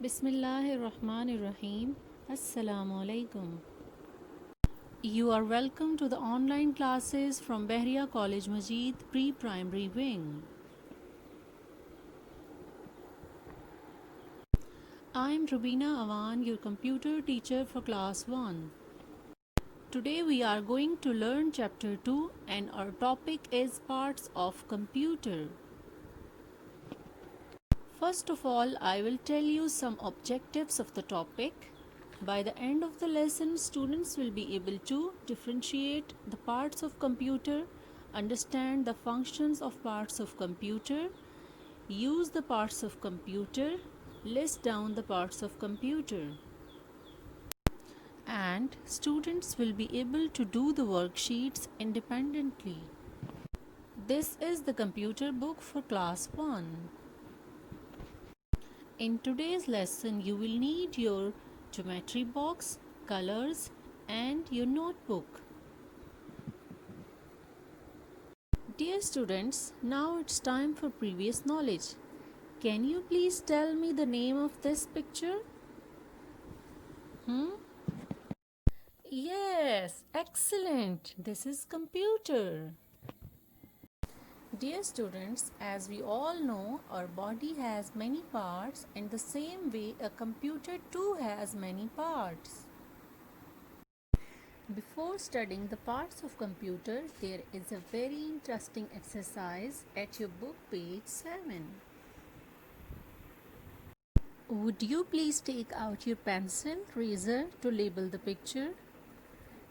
Bismillahirrahmanirrahim. Assalamu alaikum. You are welcome to the online classes from Behriya College Majid Pre-Primary Wing. I am Rubina Awan, your computer teacher for class 1. Today we are going to learn chapter 2 and our topic is parts of computer. First of all, I will tell you some objectives of the topic. By the end of the lesson, students will be able to differentiate the parts of computer, understand the functions of parts of computer, use the parts of computer, list down the parts of computer. And students will be able to do the worksheets independently. This is the computer book for class 1. In today's lesson, you will need your geometry box, colors, and your notebook. Dear students, now it's time for previous knowledge. Can you please tell me the name of this picture? Yes, excellent. This is computer. Dear students, as we all know, our body has many parts, and the same way a computer too has many parts. Before studying the parts of computer, there is a very interesting exercise at your book page 7. Would you please take out your pencil, eraser to label the picture?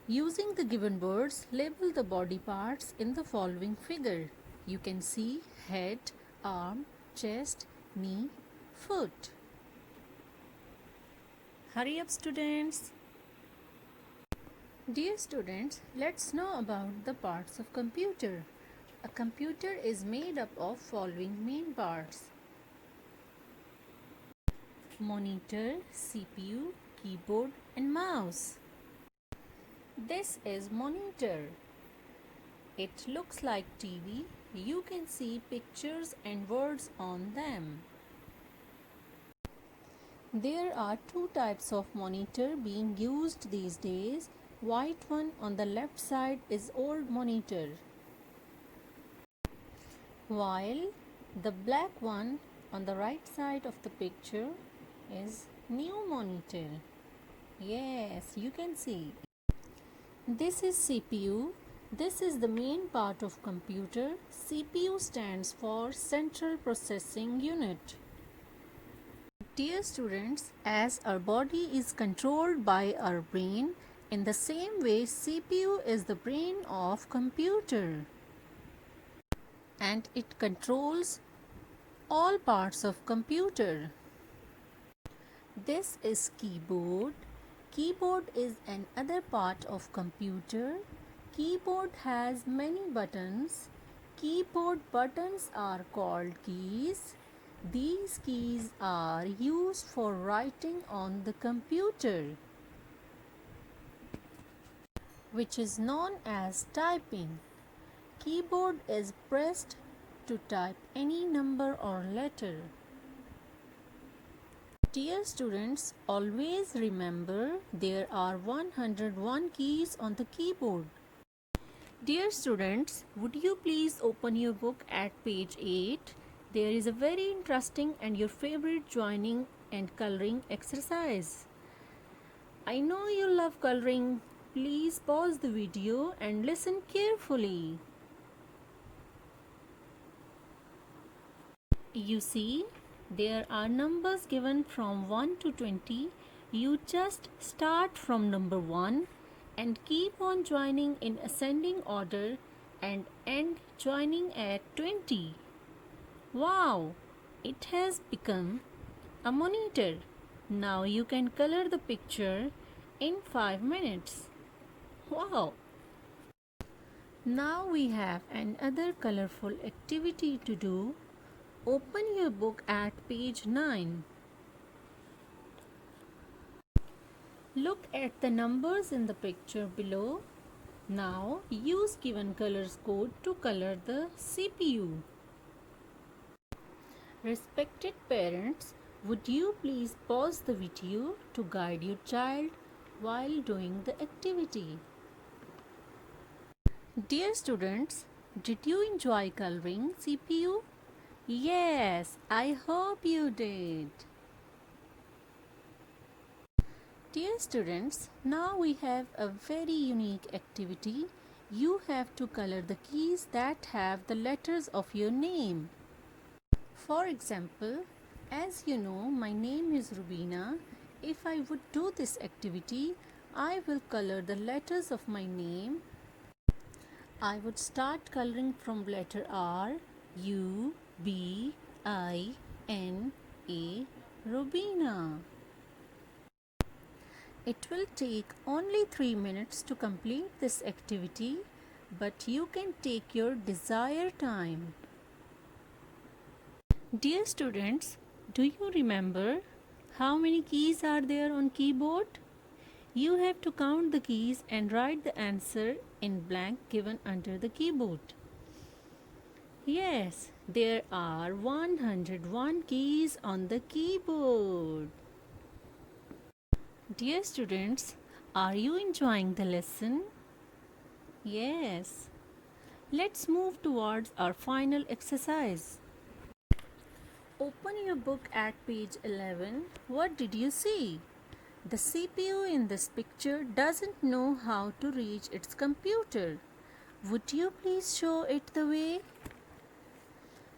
Using the given words, label the body parts in the following figure. You can see head, arm, chest, knee, foot. Hurry up, students. Dear students, let's know about the parts of computer. A computer is made up of following main parts: monitor, CPU, keyboard, and mouse. This is monitor. It looks like TV. You can see pictures and words on them. There are two types of monitor being used these days. White one on the left side is old monitor, while the black one on the right side of the picture is new monitor. Yes, you can see. This is CPU. This is the main part of computer. CPU stands for Central Processing Unit. Dear students, as our body is controlled by our brain, in the same way CPU is the brain of computer, and it controls all parts of computer. This is keyboard. Keyboard is another part of computer. Keyboard has many buttons. Keyboard buttons are called keys. These keys are used for writing on the computer, which is known as typing. Keyboard is pressed to type any number or letter. Dear students, always remember there are 101 keys on the keyboard. Dear students, would you please open your book at page 8? There is a very interesting and your favorite joining and coloring exercise. I know you love coloring. Please pause the video and listen carefully. You see, there are numbers given from 1 to 20. You just start from number 1 and keep on joining in ascending order and end joining at 20. Wow! It has become a monitor. Now you can color the picture in 5 minutes. Wow! Now we have another colorful activity to do. Open your book at page 9. Look at the numbers in the picture below. Now use given colors code to color the CPU. Respected parents, Would you please pause the video to guide your child while doing the activity? Dear students, did you enjoy coloring CPU? Yes, I hope you did. Dear students, now we have a very unique activity. You have to color the keys that have the letters of your name. For example, as you know, my name is Rubina. If I would do this activity, I will color the letters of my name. I would start coloring from letter R, U, B, I, N, A, Rubina. It will take only 3 minutes to complete this activity, but you can take your desired time. Dear students, do you remember how many keys are there on keyboard? You have to count the keys and write the answer in blank given under the keyboard. Yes, there are 101 keys on the keyboard. Dear students, are you enjoying the lesson? Yes. Let's move towards our final exercise. Open your book at page 11. What did you see? The CPU in this picture doesn't know how to reach its computer. Would you please show it the way?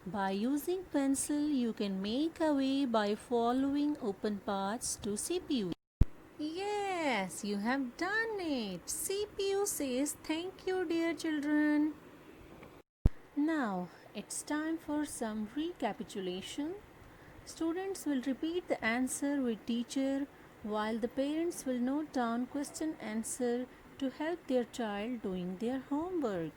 By using pencil, you can make a way by following open paths to CPU. Yes, you have done it. CPU says thank you, dear children. Now, it's time for some recapitulation. Students will repeat the answer with teacher while the parents will note down question answer to help their child doing their homework.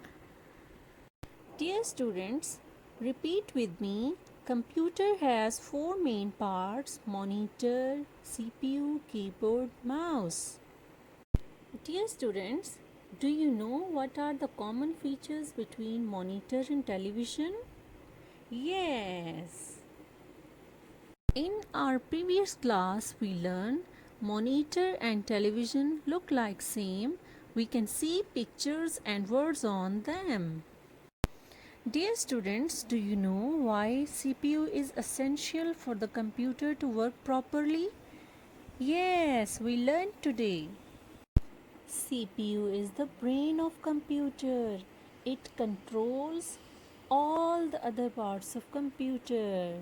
Dear students, repeat with me. Computer has 4 main parts: monitor, CPU, keyboard, mouse. Dear students, do you know what are the common features between monitor and television? Yes. In our previous class, we learned monitor and television look like same. We can see pictures and words on them. Dear students, do you know why CPU is essential for the computer to work properly? Yes, we learned today. CPU is the brain of computer. It controls all the other parts of computer.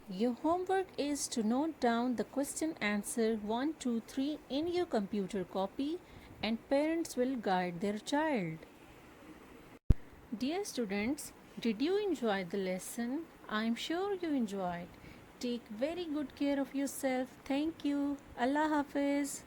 Your homework is to note down the question answer 1, 2, 3 in your computer copy, and parents will guide their child. Dear students, did you enjoy the lesson? I am sure you enjoyed. Take very good care of yourself. Thank you. Allah Hafiz.